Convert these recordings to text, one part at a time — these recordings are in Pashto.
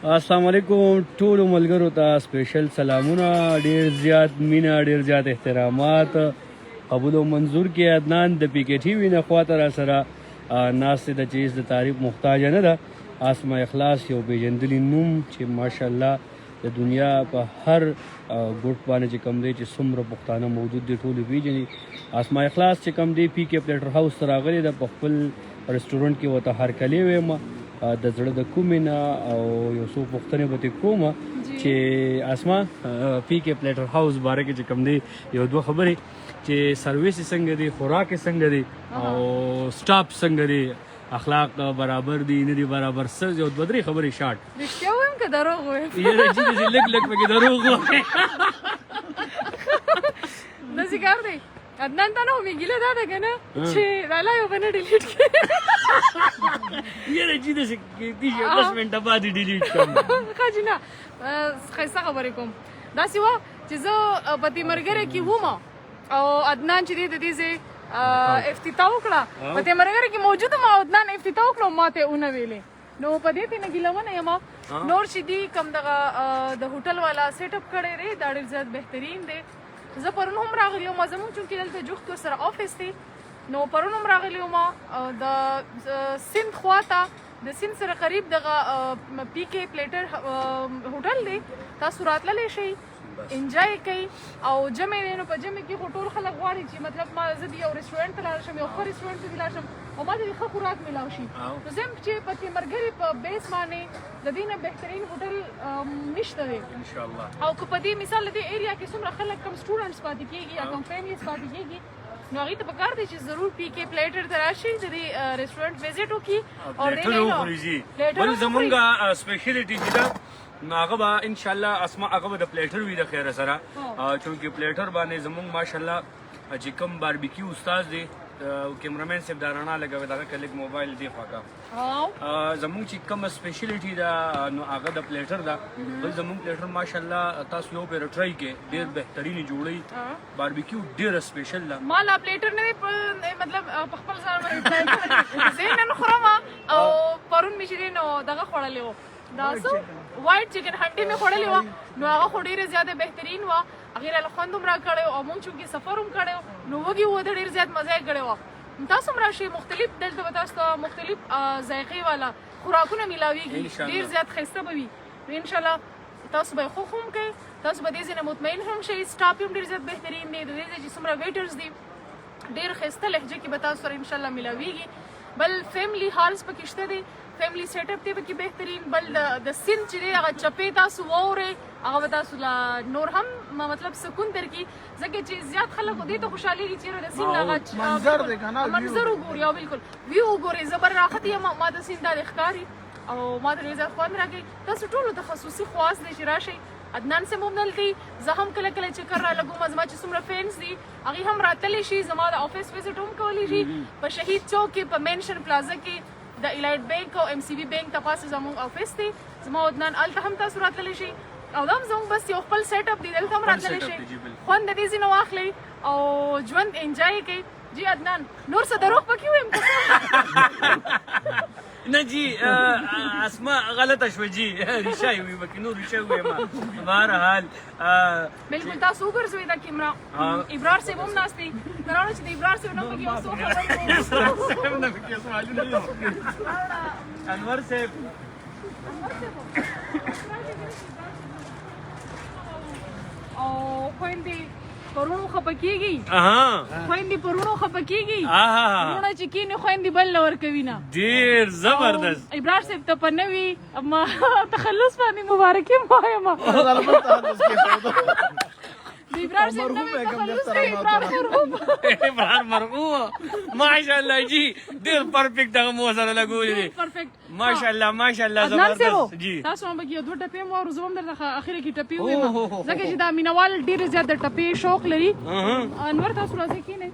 السلام علیکم ټولو ملګرو ته سپیشل سلامونه، ډیر زیات مینه، ډیر زیات احترامات. قبول او منظور کې عدنان د پی کې ټي وي نه خواته را سره ناستې د چیز د تعریف محتاج نه ده. اسما اخلاص یو پیژندلی نوم چې ماشاءالله د دنیا په هر ګوټ باندې چې کم دی چې څومره پښتانه موجود دي ټول پیژني. اسما اخلاص چې کم دی پی کې پلیټر هاوس ته راغلی ده، په خپل رستورانټ کې ورته هرکلی ویم د زړه د کومې نه او یو څو پوښتنې به ترې کوم چې اسما پی کې پلیټر هاوس باره کې چې کوم دی یو دوه خبرې چې سرویس څنګه دی، خوراک څنګه دی او سټاپ څنګه دی، اخلاق برابر دي نه دي برابر، سر یو دوه درې خبرې شارټ. رښتیا وایم که دروغ وایم؟ یاره چې لږ لږ پکې دروغ وایم. داسې کار دی عدنان ته نه خو مې ګیله دا ده که نه چې لالا یو به نه ډیلیټ کړي. یاره چې داسې کېدای شي 10 منټه بعد یې ډیلیټ کړم. ښه جي نه ښایسته خبرې کوم. داسې وه چې زه په دې ملګری کې وم او عدنان چې دی د دې ځای افتتاح وکړه، په دې ملګری کې موجود وم او عدنان افتتاح وکړه او ما ته یې ونه ویلې. نو په دې تېنه ګیلونه یم. نور چې دي کوم دغه د هوټل والا سیټ اپ کړی دی دا ډېر زیات بهترین دی. زه پرون هم راغلی وم، زموږ چونکې دلته جوخت ورسره آفس دی، نو پرون هم راغلی وم د سیند خواته، د سیند سره قریب دغه پی کې پلیټر هوټل دی. تاسو راتللی شئ، انجوای کوئ او جمع دی. نو په جمع کې خو ټول خلک غواړي چې مطلب ما زه د یو رسټورنټ ته لاړ شم، یو ښه رسټورنټ ته دې لاړ شم او ما ته د ښه خوراک میلاو شي. نو زه یم چې په تیمرګرې په بیس باندې د دې نه بهترین هوټل نشته دی انشاءالله. او که په دې مثال د دې ایریا کې څومره خلک کم سټوډنټس پاتې کېږي یا کم فیملیز پاتې کېږي، نو هغوی ته پکار دی چې ضرور پی کې پلیټر ته راشي، د دې رسټورنټ وزټ وکړي او پلیټر وخوري. بل زمونږ سپیشلیټي چې ده نو هغه به انشاءالله اسما هغه به د پلیټر وي د خیره سره، چونکې پلیټر باندې زمونږ ماشاءالله چې کوم باربیکیو استاد دی کیمرامین صاحب دا رڼا لګوي دغه کې لږ موبایل دی خواږه زمونږ چې کوم سپیشلیټي ده نو هغه د پلیټر ده. بل زمونږ پلیټر ماشاءالله تاسو یو پیر ټرای کې ډېر بهترینې جوړوي، باربیکیو ډېره سپیشل ده. ما لا پلیټر نه مطلب په خپل ځان باندې ټرای کړی، زه نن خورم او پرون مې چې دی نو دغه خوړلی و دا څه وایټ چکن هنډي مې خوړلې وه، نو هغه خو ډېره زیاته بهترین وه. هغې راله خوند هم راکړی او موږ چونکې سفر هم کړی و نو وږي وو ډېر زیات مزه یې کړې وه. تاسو هم راشئ، مختلف دلته به تاسو ته مختلف ذایقې والا خوراکونه میلاویږي، ډېر زیات ښایسته به وي. نو انشاءالله تاسو به یې خوښ هم کوئ، تاسو به دې ځای نه مطمئن هم شئ. سټاف هم ډېر زیات بهترین دی، د دې ځای چې څومره ویټرز دي ډېر ښایسته لهجه کې به تاسو سره انشاءالله میلاویږي. بل فیملی هالز پکې شته دی، فیملی سیټ اپ دی پکې بهترین. بل د سیند چې دی هغه چپې تاسو واورئ، هغه به تاسو لا نور هم مطلب سکون درکړي، ځکه چې زیات خلک خو دې ته خوشحالېږي چې د سیند هغه منظر وګوري او بالکل ویو وګورئ. زه بر راحت یم، ما د سیند دا ښکاري او ما ته ډېر زیات خوند راکوي. تاسو ټولو ته خصوصي خواست دی چې راشئ. عدنان صاحب هم دلته دي، زه هم کله کله چکر رالګوم، زما چې څومره فینس دي هغوی هم راتلی شي، زما د آفس وزټ هم کولی شي. په شهید چوک کې په مینشن پلازا کې د الایټ بینک او ام سی بي بینک ته پاسه زموږ آفس دی، زما عدنان هلته هم تاسو راتلی شي او دا هم زموږ بس یو خپل سیټ اپ دی، دلته هم راتلی شي، خوند د دې ځای نه واخلئ او ژوند انجوای کوئ. جی عدنان نور څه دروغ پکې ویم نه جی اسما غلطه شوه جی، ریشه یې وي پکې، نور ریشه ویم. بهرحال بالکل تاسو وګرځوئ دا کیمرا. ابرار صاحب هم ناست دی، تر هغه چې د ابرار صاحب نه پکې یو څو انور صاحب او خویندې پرونو خفه کېږي، خویندې پرونو خفه کېږي، وروڼه چې کېني خویندې بل نه ورکوي نه. ډېر زبردست. ابرار صاحب ته په نوي تخلص باندې مبارکي هم وایم. د ابرار صاحب نوی تخلص دی، ابرار مرغوب ماشاءالله جی ډېر پرفیکټ دغه مو سره لګولي دي، ماشاءالله ماشاءالله زبردست. جی تاسو هم پکې یو دوه ټپې مو واورو، زه هم درته اخره کې ټپې ووایم ځکه چې دا مینهوال ډېرې زیات د ټپې شوق لري. انور تاسو راځئ کښېنئ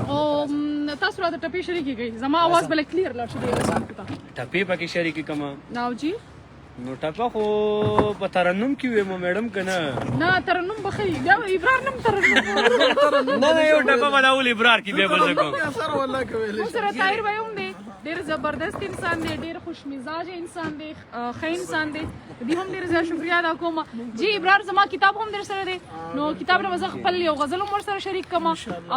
او تاسو راته ټپې شریکې کوئ، زما اواز بله کلیر لاړ شي. ټپې پکې شریکې کومه ناو جی نو ټپه خو په ترنم کې وې مو میډم که نه ترنم به ښه بیا ابرار نه هم ترنم نه یو ټپه به لاول ابرار کې بیا بل څه کوم سره طاهر بھائی هم دی ډېر زبردست انسان دی، ډېر خوش مزاج انسان دی، ښه انسان دی. دې هم ډېر زیات شکریا ادا کوم. جی ابرار زما کتاب هم در سره دی، نو کتاب نه زه خپل یو غزل هم ورسره شریک کوم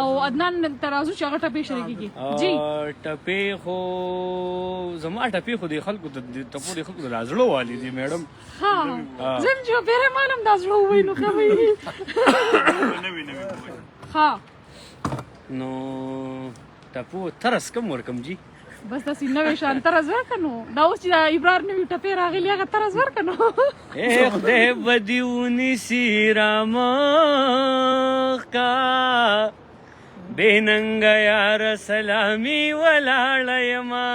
او عدنان ترازو چې هغه ټپې شریکېږي. جی ټپې خو زما ټپې خو د خلکو د ټپو د خلکو د زړه والي دي میډم. ها زم چې پیره مانم دا زړه ووایي نو ښه وي. ها نو ټپو ترس کم ورکم جی بس داسې نوې شان طرز ورکړه نو دا اوس چې دا ابرار نوي ټپې راغلي هغه طرز ورکړه نو. اے خدای به دې ونیسي رامخ کا بې ننګه یار سلامي ولاړه یما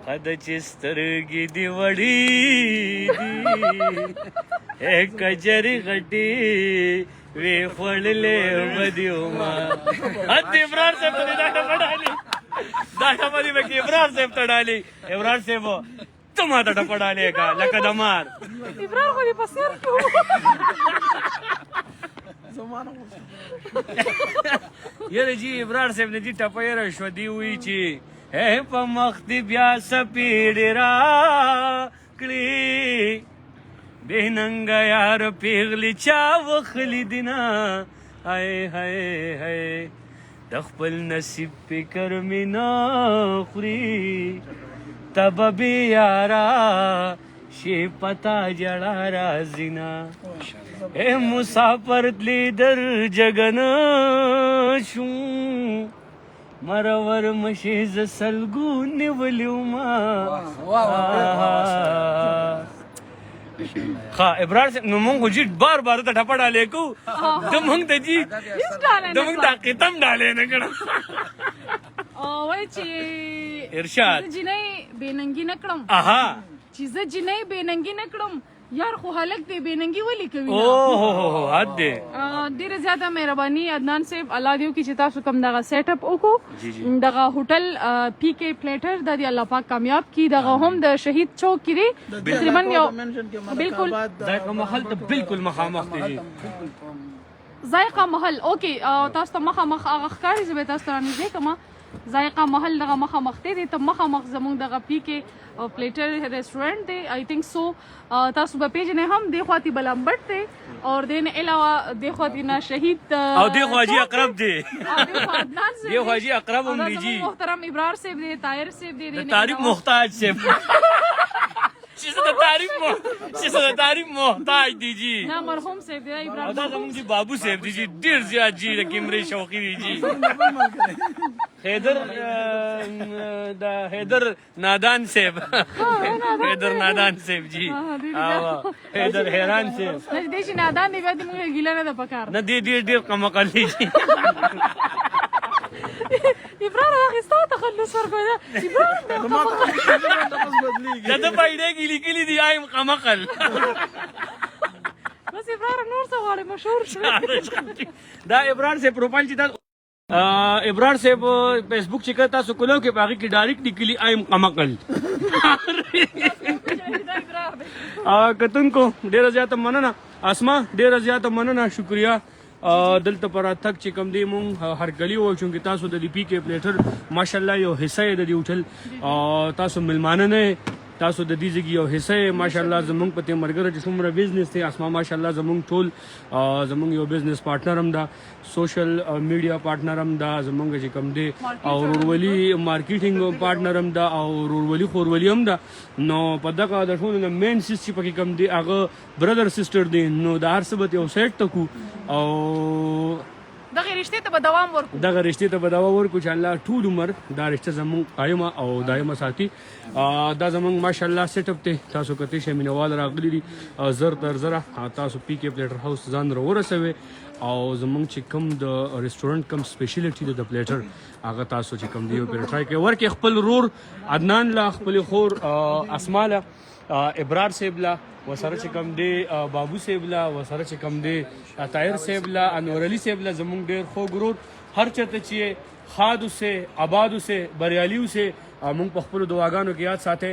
قد چې سترګې دې وړې دي اے کجري غټې وی خوړلې بدیو ما ادي ابرار صاحب ته دا ټپه ډالي دا ټپه دې به ابرار صاحب ته ډالي. ابرار صاحب ته ما ته ټپه ډالې کا لکه د مار ابرار خو دې په سر کې یاره جی ابرار صاحب نه جی ټپه یې راشوه دی وایي چې هې په مخ دې بیا سپېډې راکړې بې ننګه یار پیغلې چا وخلي دینه هی هی هی د خپل نصیب فکر مې نه خوري ته به بې یاره شي پتا جړه راځي نه اے مسافر تللی در جګن شو مرور مشي ز سلګو نیولیو ما. ها ابرار صاحب نو مونږ جی بار بار ته ټپه ډالې کو د مونږ ته جی د مونږ ته قتم ډالې نه کړه وای چې ارشاد جنې بېننګي نه کړم چې زه جنې بېننګي نه کړم یار خو هلک دی بېننګي ولې کوي. اوه حد دی. ډېره زیاته مهرباني عدنان صاحب الله دې وکړي چې تاسو کوم دغه سیټ اپ وکړو دغه هوټل پی کې پلیټر د دې الله پاک کامیاب کړي. دغه هم د شهید چوک کې دی تقریبا یو بالکل ذایقه محل ته بالکل مخامخ دی. ذایقه محل اوکې تاسو ته مخامخ هغه ښکاري زه به تاسو ته رانږدې کړم. ذایقه محل دغه مخامخ دی ته مخامخ زموږ دغه پی کې پلیټر ریسټورنټ دی آی تھنک سو تاسو به پیژنې هم دی خواتی بلمبټ دی اور دین علاوه دی خواتی نه شهید او دی خواجی اقرب دی دی خواجی اقرب هم دی جی محترم ابرار صاحب دی طاهر صاحب دی تعریف محتاج صاحب چې د تعریف محتاج دی جی نه مرحوم صاحب دی ابراهیم دا زموږ جی بابو صاحب دی جی ډیر زیات جی د کیمرې شوقي دی جی حیدر نادان صاحب حیدر نادان صاحب جی حیدر حیران صاحب دې چې نادان دی بیا دې موږ ګیله نه ده پکار نه دی ډیر کمقل دی جی ابرار واخستا تخلص ورکو دا ابرار دا د پایډه کې لیکلي دی ایم قمقل بس ابرار نور څه غواړي مشهور شو دا ابرار سے پروفایل چې دا ابرار صاحب فیسبوک چې کړه تاسو کولو کې باغی کې ډایرکټ لیکلي ایم قمقل کتونکو ډیره زیاته مننه اسما ډیره زیاته مننه شکریا دلته پر تک چې کم دی مونږ هر غلی و چې تاسو د پی کې پلیټر ماشاءالله یو حصہ د دې هوټل تاسو ملمانه نه تاسو د دې ځای یو حصہ ماشاءالله زمونږ په تمرګره چې څومره بزنس دی اسما ماشاءالله زمونږ ټول زمونږ یو بزنس پارټنر هم دا سوشل میډیا پارټنر هم دا زمونږ چې کم دی او رورولي مارکیټینګ پارټنر هم دا او رورولي خورولي هم دا نو په دغه د ټول مین سیس چې پکې کم دی هغه برادر سسټر دی نو د هر څه به یو سیټ تکو او دغه رشته ته به دوام ورکو چې الله ټول عمر دا رشته زموږ قایمه او دایمه ساتي. دا زموږ ماشاءالله سیټ اپ ته تاسو کته شې مینوال راغلي دي زر تر زره تاسو پی کې پلیټر هاوس ځان ورسوي او زموږ چې کوم د ریسټورانټ کوم سپیشلیټي د پلیټر هغه تاسو چې کوم دی په ټرای کې ورکه خپل رور عدنان لا خپل خور اسماله ابرار صاحب لا وسره چې کم دی بابو صاحب لا وسره چې کم دی طاهر صاحب لا انور علي صاحب لا زمونږ ډیر خو ګرور هر چرته چې خاد سے آباد سے بریالیو سے مونږ په خپل دعاګانو کې یاد ساته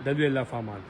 د الله فامان.